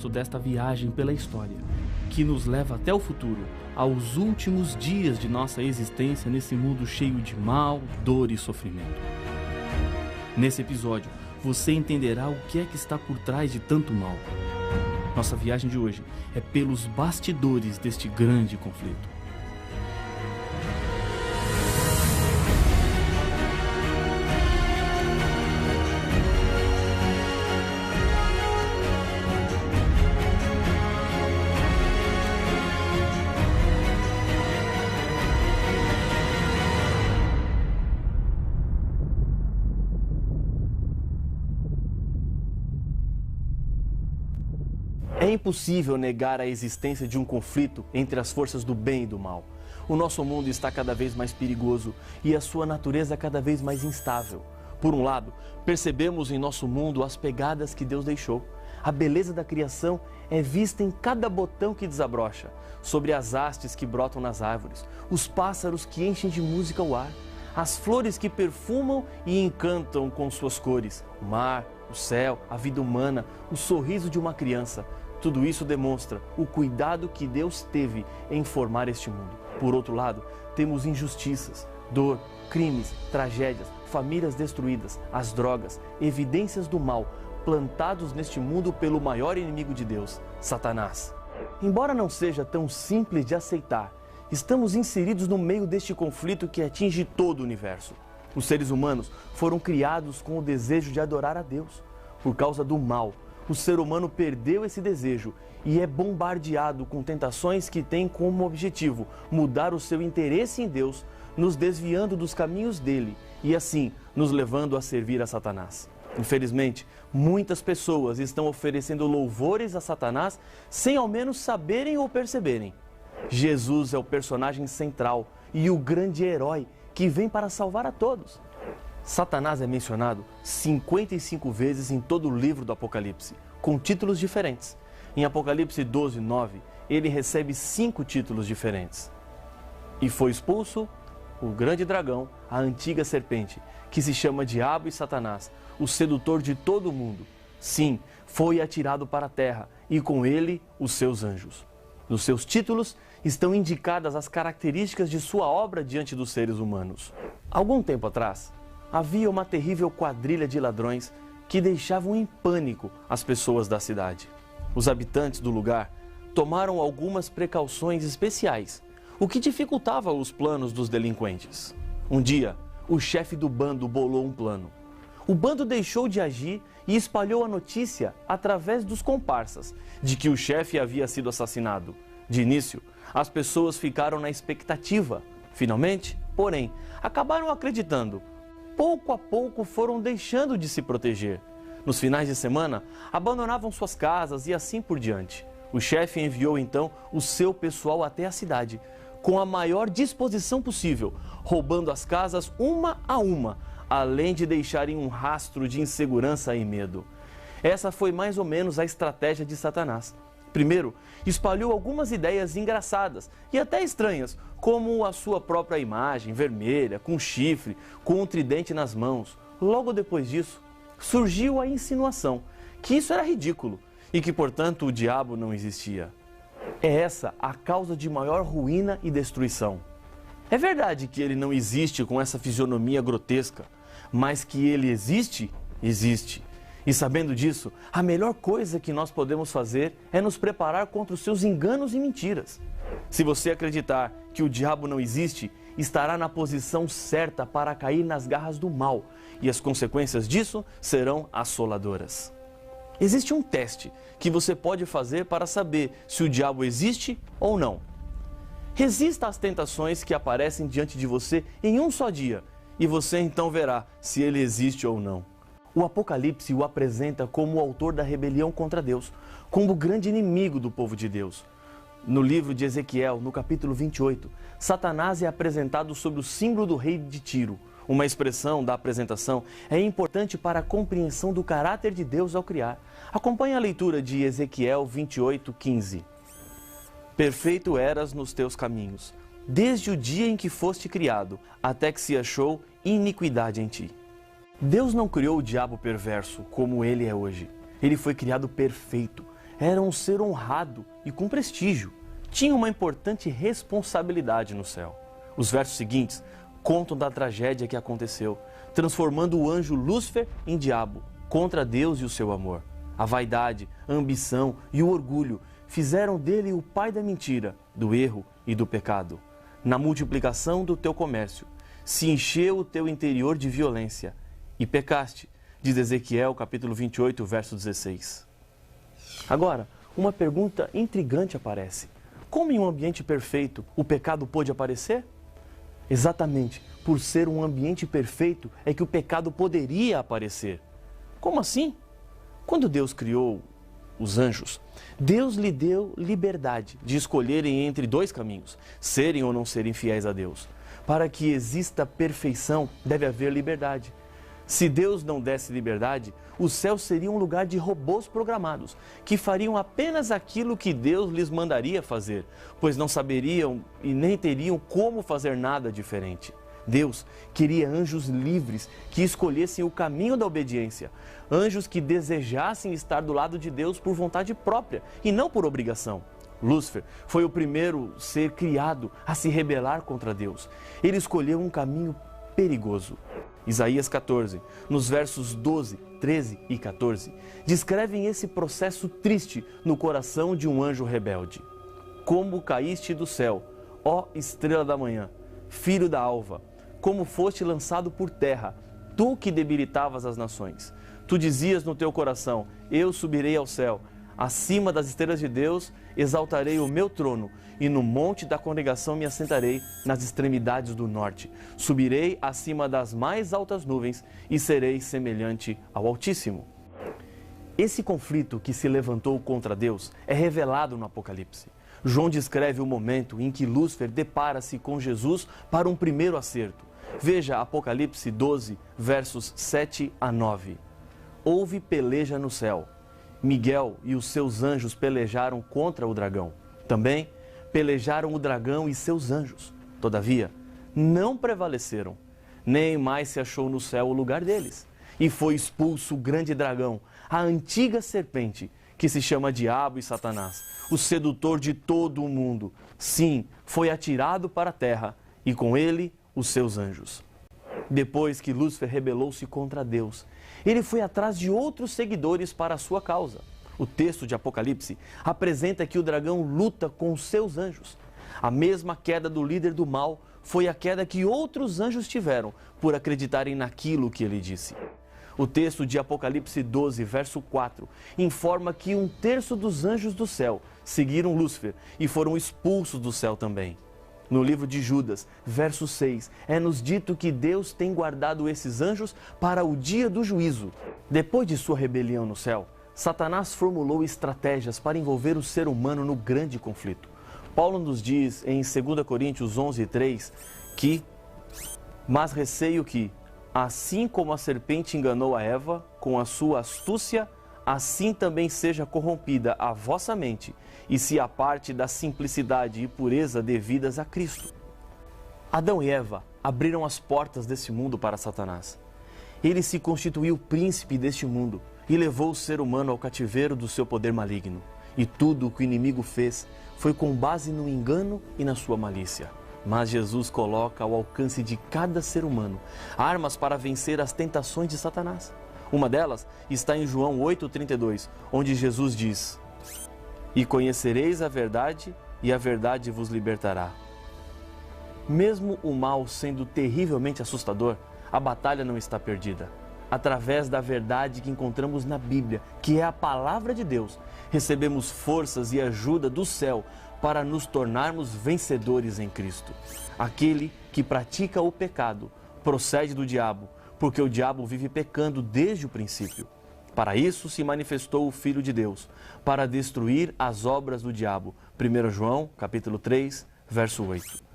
propósito desta viagem pela história, que nos leva até o futuro, aos últimos dias de nossa existência nesse mundo cheio de mal, dor e sofrimento. Nesse episódio, você entenderá o que é que está por trás de tanto mal. Nossa viagem de hoje é pelos bastidores deste grande conflito. É impossível negar a existência de um conflito entre as forças do bem e do mal. O nosso mundo está cada vez mais perigoso e a sua natureza cada vez mais instável. Por um lado, percebemos em nosso mundo as pegadas que Deus deixou. A beleza da criação é vista em cada botão que desabrocha, sobre as hastes que brotam nas árvores, os pássaros que enchem de música o ar, as flores que perfumam e encantam com suas cores, o mar, o céu, a vida humana, o sorriso de uma criança. Tudo isso demonstra o cuidado que Deus teve em formar este mundo. Por outro lado, temos injustiças, dor, crimes, tragédias, famílias destruídas, as drogas, evidências do mal, plantados neste mundo pelo maior inimigo de Deus, Satanás. Embora não seja tão simples de aceitar, estamos inseridos no meio deste conflito que atinge todo o universo. Os seres humanos foram criados com o desejo de adorar a Deus. Por causa do mal, o ser humano perdeu esse desejo e é bombardeado com tentações que têm como objetivo mudar o seu interesse em Deus, nos desviando dos caminhos dele e assim nos levando a servir a Satanás. Infelizmente, muitas pessoas estão oferecendo louvores a Satanás sem ao menos saberem ou perceberem. Jesus é o personagem central e o grande herói que vem para salvar a todos. Satanás é mencionado 55 vezes em todo o livro do Apocalipse, com títulos diferentes. Em Apocalipse 12, 9, ele recebe 5 títulos diferentes. E foi expulso o grande dragão, a antiga serpente, que se chama Diabo e Satanás, o sedutor de todo o mundo. Sim, foi atirado para a terra e com ele os seus anjos. Nos seus títulos estão indicadas as características de sua obra diante dos seres humanos. Algum tempo atrás, havia uma terrível quadrilha de ladrões que deixavam em pânico as pessoas da cidade. Os habitantes do lugar tomaram algumas precauções especiais, o que dificultava os planos dos delinquentes. Um dia, o chefe do bando bolou um plano. O bando deixou de agir e espalhou a notícia através dos comparsas de que o chefe havia sido assassinado. De início, as pessoas ficaram na expectativa. Finalmente, porém, acabaram acreditando. Pouco a pouco foram deixando de se proteger. Nos finais de semana, abandonavam suas casas e assim por diante. O chefe enviou então o seu pessoal até a cidade, com a maior disposição possível, roubando as casas uma a uma, além de deixarem um rastro de insegurança e medo. Essa foi mais ou menos a estratégia de Satanás. Primeiro, espalhou algumas ideias engraçadas e até estranhas, como a sua própria imagem vermelha, com chifre, com um tridente nas mãos. Logo depois disso, surgiu a insinuação que isso era ridículo e que, portanto, o diabo não existia. É essa a causa de maior ruína e destruição. É verdade que ele não existe com essa fisionomia grotesca, mas que ele existe, existe. E sabendo disso, a melhor coisa que nós podemos fazer é nos preparar contra os seus enganos e mentiras. Se você acreditar que o diabo não existe, estará na posição certa para cair nas garras do mal, e as consequências disso serão assoladoras. Existe um teste que você pode fazer para saber se o diabo existe ou não. Resista às tentações que aparecem diante de você em um só dia, e você então verá se ele existe ou não. O Apocalipse o apresenta como o autor da rebelião contra Deus, como o grande inimigo do povo de Deus. No livro de Ezequiel, no capítulo 28, Satanás é apresentado sob o símbolo do rei de Tiro. Uma expressão da apresentação é importante para a compreensão do caráter de Deus ao criar. Acompanhe a leitura de Ezequiel 28, 15. Perfeito eras nos teus caminhos, desde o dia em que foste criado, até que se achou iniquidade em ti. Deus não criou o diabo perverso como ele é hoje. Ele foi criado perfeito, era um ser honrado e com prestígio. Tinha uma importante responsabilidade no céu. Os versos seguintes contam da tragédia que aconteceu, transformando o anjo Lúcifer em diabo, contra Deus e o seu amor. A vaidade, a ambição e o orgulho fizeram dele o pai da mentira, do erro e do pecado. Na multiplicação do teu comércio, se encheu o teu interior de violência e pecaste, diz Ezequiel capítulo 28, verso 16. Agora, uma pergunta intrigante aparece. Como em um ambiente perfeito o pecado pôde aparecer? Exatamente, por ser um ambiente perfeito é que o pecado poderia aparecer. Como assim? Quando Deus criou os anjos, Deus lhe deu liberdade de escolherem entre dois caminhos, serem ou não serem fiéis a Deus. Para que exista perfeição, deve haver liberdade. Se Deus não desse liberdade, o céu seria um lugar de robôs programados, que fariam apenas aquilo que Deus lhes mandaria fazer, pois não saberiam e nem teriam como fazer nada diferente. Deus queria anjos livres que escolhessem o caminho da obediência, anjos que desejassem estar do lado de Deus por vontade própria e não por obrigação. Lúcifer foi o primeiro ser criado a se rebelar contra Deus. Ele escolheu um caminho perigoso. Isaías 14, nos versos 12, 13 e 14, descrevem esse processo triste no coração de um anjo rebelde. Como caíste do céu, ó estrela da manhã, filho da alva, como foste lançado por terra, tu que debilitavas as nações. Tu dizias no teu coração, eu subirei ao céu, acima das estrelas de Deus exaltarei o meu trono, e no monte da congregação me assentarei nas extremidades do norte. Subirei acima das mais altas nuvens e serei semelhante ao Altíssimo. Esse conflito que se levantou contra Deus é revelado no Apocalipse. João descreve o momento em que Lúcifer depara-se com Jesus para um primeiro acerto. Veja Apocalipse 12, versos 7 a 9. Houve peleja no céu. Miguel e os seus anjos pelejaram contra o dragão. Também pelejaram o dragão e seus anjos. Todavia, não prevaleceram, nem mais se achou no céu o lugar deles. E foi expulso o grande dragão, a antiga serpente, que se chama Diabo e Satanás, o sedutor de todo o mundo. Sim, foi atirado para a terra, e com ele os seus anjos. Depois que Lúcifer rebelou-se contra Deus, ele foi atrás de outros seguidores para a sua causa. O texto de Apocalipse apresenta que o dragão luta com os seus anjos. A mesma queda do líder do mal foi a queda que outros anjos tiveram por acreditarem naquilo que ele disse. O texto de Apocalipse 12, verso 4, informa que 1/3 dos anjos do céu seguiram Lúcifer e foram expulsos do céu também. No livro de Judas, verso 6, é-nos dito que Deus tem guardado esses anjos para o dia do juízo. Depois de sua rebelião no céu, Satanás formulou estratégias para envolver o ser humano no grande conflito. Paulo nos diz em 2 Coríntios 11, 3, que mas receio que, assim como a serpente enganou a Eva com a sua astúcia, assim também seja corrompida a vossa mente e se aparte da simplicidade e pureza devidas a Cristo. Adão e Eva abriram as portas desse mundo para Satanás. Ele se constituiu príncipe deste mundo e levou o ser humano ao cativeiro do seu poder maligno. E tudo o que o inimigo fez foi com base no engano e na sua malícia. Mas Jesus coloca ao alcance de cada ser humano armas para vencer as tentações de Satanás. Uma delas está em João 8,32, onde Jesus diz: e conhecereis a verdade, e a verdade vos libertará. Mesmo o mal sendo terrivelmente assustador, a batalha não está perdida. Através da verdade que encontramos na Bíblia, que é a palavra de Deus, recebemos forças e ajuda do céu para nos tornarmos vencedores em Cristo. Aquele que pratica o pecado procede do diabo, porque o diabo vive pecando desde o princípio. Para isso se manifestou o Filho de Deus, para destruir as obras do diabo. 1 João, capítulo 3, verso 8.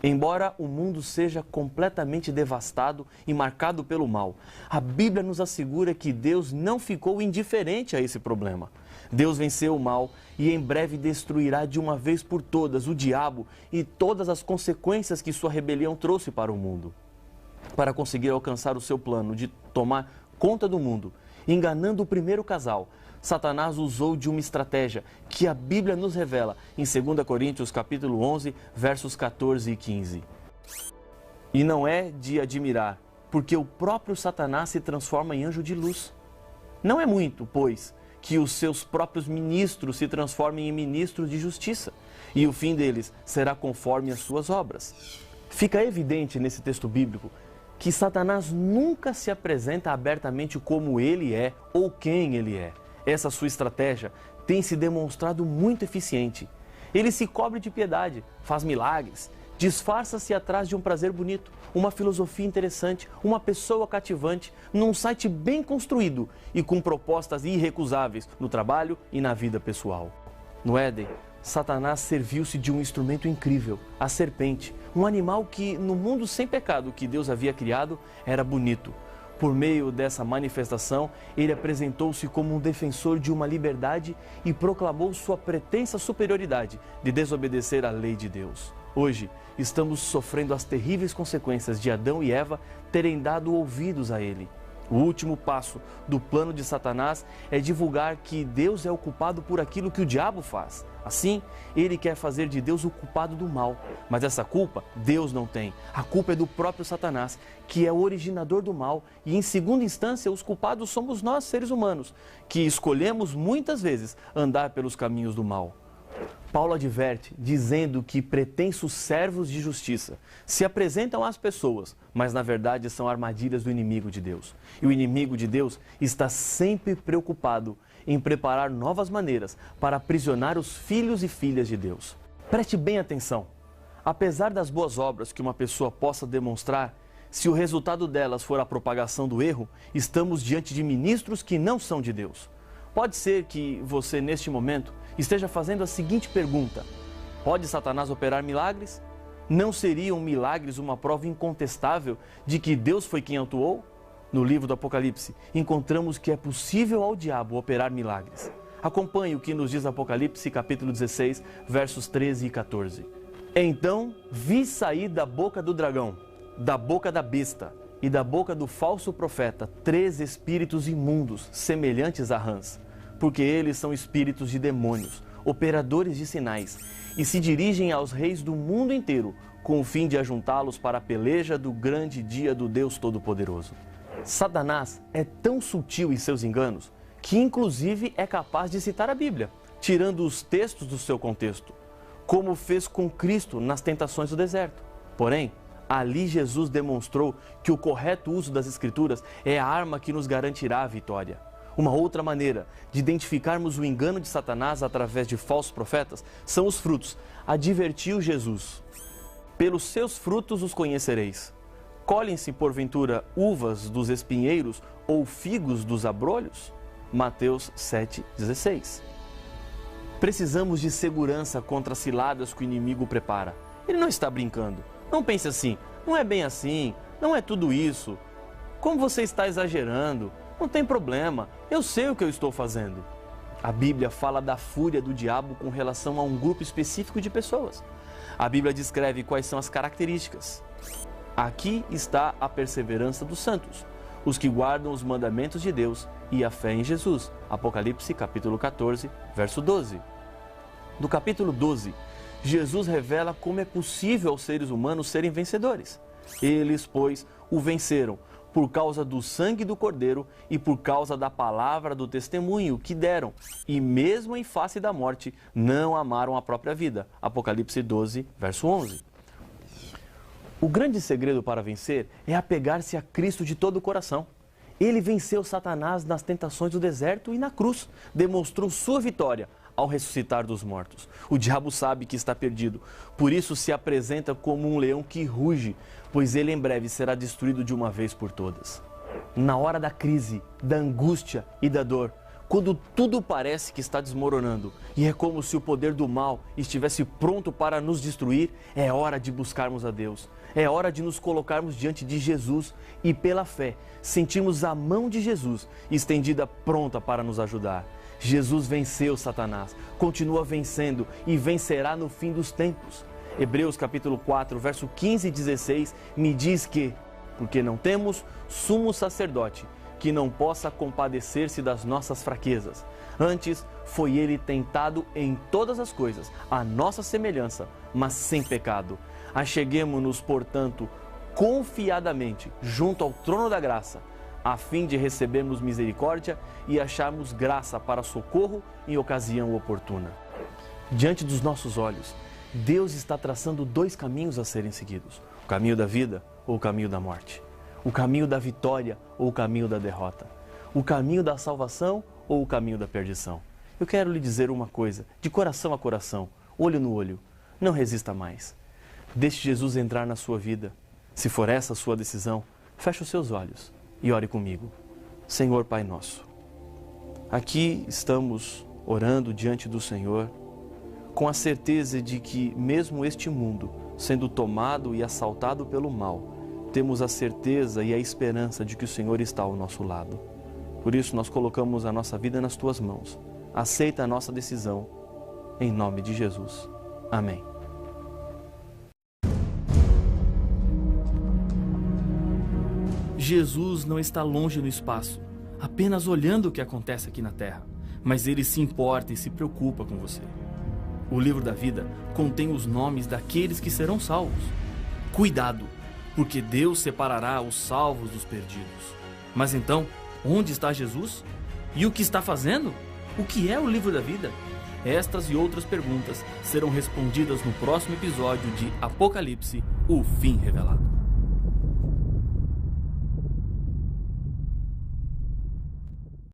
Embora o mundo seja completamente devastado e marcado pelo mal, a Bíblia nos assegura que Deus não ficou indiferente a esse problema. Deus venceu o mal e em breve destruirá de uma vez por todas o diabo e todas as consequências que sua rebelião trouxe para o mundo. Para conseguir alcançar o seu plano de tomar conta do mundo, enganando o primeiro casal, Satanás usou de uma estratégia que a Bíblia nos revela em 2 Coríntios capítulo 11, versos 14 e 15. E não é de admirar, porque o próprio Satanás se transforma em anjo de luz. Não é muito, pois, que os seus próprios ministros se transformem em ministros de justiça, e o fim deles será conforme as suas obras. Fica evidente nesse texto bíblico que Satanás nunca se apresenta abertamente como ele é ou quem ele é. Essa sua estratégia tem se demonstrado muito eficiente. Ele se cobre de piedade, faz milagres, disfarça-se atrás de um prazer bonito, uma filosofia interessante, uma pessoa cativante, num site bem construído e com propostas irrecusáveis no trabalho e na vida pessoal. No Éden, Satanás serviu-se de um instrumento incrível, a serpente, um animal que, no mundo sem pecado que Deus havia criado, era bonito. Por meio dessa manifestação, ele apresentou-se como um defensor de uma liberdade e proclamou sua pretensa superioridade de desobedecer à lei de Deus. Hoje, estamos sofrendo as terríveis consequências de Adão e Eva terem dado ouvidos a ele. O último passo do plano de Satanás é divulgar que Deus é o culpado por aquilo que o diabo faz. Assim, ele quer fazer de Deus o culpado do mal. Mas essa culpa Deus não tem. A culpa é do próprio Satanás, que é o originador do mal. E em segunda instância, os culpados somos nós, seres humanos, que escolhemos muitas vezes andar pelos caminhos do mal. Paulo adverte, dizendo que pretensos servos de justiça se apresentam às pessoas, mas na verdade são armadilhas do inimigo de Deus. E o inimigo de Deus está sempre preocupado em preparar novas maneiras para aprisionar os filhos e filhas de Deus. Preste bem atenção. Apesar das boas obras que uma pessoa possa demonstrar, se o resultado delas for a propagação do erro, estamos diante de ministros que não são de Deus. Pode ser que você, neste momento, esteja fazendo a seguinte pergunta: pode Satanás operar milagres? Não seriam milagres uma prova incontestável de que Deus foi quem atuou? No livro do Apocalipse, encontramos que é possível ao diabo operar milagres. Acompanhe o que nos diz Apocalipse, capítulo 16, versos 13 e 14. Então vi sair da boca do dragão, da boca da besta e da boca do falso profeta 3 espíritos imundos, semelhantes a rãs, porque eles são espíritos de demônios, operadores de sinais, e se dirigem aos reis do mundo inteiro, com o fim de ajuntá-los para a peleja do grande dia do Deus Todo-Poderoso. Satanás é tão sutil em seus enganos que inclusive é capaz de citar a Bíblia, tirando os textos do seu contexto, como fez com Cristo nas tentações do deserto. Porém, ali Jesus demonstrou que o correto uso das Escrituras é a arma que nos garantirá a vitória. Uma outra maneira de identificarmos o engano de Satanás através de falsos profetas são os frutos. Advertiu Jesus: pelos seus frutos os conhecereis. Colhem-se, porventura, uvas dos espinheiros ou figos dos abrolhos? Mateus 7,16. Precisamos de segurança contra as ciladas que o inimigo prepara. Ele não está brincando. Não pense assim: não é bem assim, não é tudo isso. Como você está exagerando? Não tem problema, eu sei o que eu estou fazendo. A Bíblia fala da fúria do diabo com relação a um grupo específico de pessoas. A Bíblia descreve quais são as características. Aqui está a perseverança dos santos, os que guardam os mandamentos de Deus e a fé em Jesus. Apocalipse capítulo 14, verso 12. No capítulo 12, Jesus revela como é possível aos seres humanos serem vencedores. Eles, pois, o venceram por causa do sangue do Cordeiro e por causa da palavra do testemunho que deram, e mesmo em face da morte, não amaram a própria vida. Apocalipse 12, verso 11. O grande segredo para vencer é apegar-se a Cristo de todo o coração. Ele venceu Satanás nas tentações do deserto e na cruz, demonstrou sua vitória ao ressuscitar dos mortos. O diabo sabe que está perdido, por isso se apresenta como um leão que ruge, pois ele em breve será destruído de uma vez por todas. Na hora da crise, da angústia e da dor, quando tudo parece que está desmoronando e é como se o poder do mal estivesse pronto para nos destruir, é hora de buscarmos a Deus. É hora de nos colocarmos diante de Jesus e, pela fé, sentirmos a mão de Jesus estendida pronta para nos ajudar. Jesus venceu Satanás, continua vencendo e vencerá no fim dos tempos. Hebreus capítulo 4, verso 15 e 16 me diz que, porque não temos sumo sacerdote que não possa compadecer-se das nossas fraquezas. Antes, foi ele tentado em todas as coisas, à nossa semelhança, mas sem pecado. Acheguemo-nos, portanto, confiadamente junto ao trono da graça, a fim de recebermos misericórdia e acharmos graça para socorro em ocasião oportuna. Diante dos nossos olhos, Deus está traçando dois caminhos a serem seguidos: o caminho da vida ou o caminho da morte, o caminho da vitória ou o caminho da derrota, o caminho da salvação ou o caminho da perdição. Eu quero lhe dizer uma coisa, de coração a coração, olho no olho: não resista mais. Deixe Jesus entrar na sua vida. Se for essa a sua decisão, feche os seus olhos e ore comigo. Senhor Pai nosso, aqui estamos orando diante do Senhor, com a certeza de que mesmo este mundo sendo tomado e assaltado pelo mal, temos a certeza e a esperança de que o Senhor está ao nosso lado. Por isso nós colocamos a nossa vida nas Tuas mãos. Aceita a nossa decisão, em nome de Jesus. Amém. Jesus não está longe no espaço, apenas olhando o que acontece aqui na Terra, mas Ele se importa e se preocupa com você. O livro da vida contém os nomes daqueles que serão salvos. Cuidado, porque Deus separará os salvos dos perdidos. Mas então, onde está Jesus? E o que está fazendo? O que é o livro da vida? Estas e outras perguntas serão respondidas no próximo episódio de Apocalipse, o fim revelado.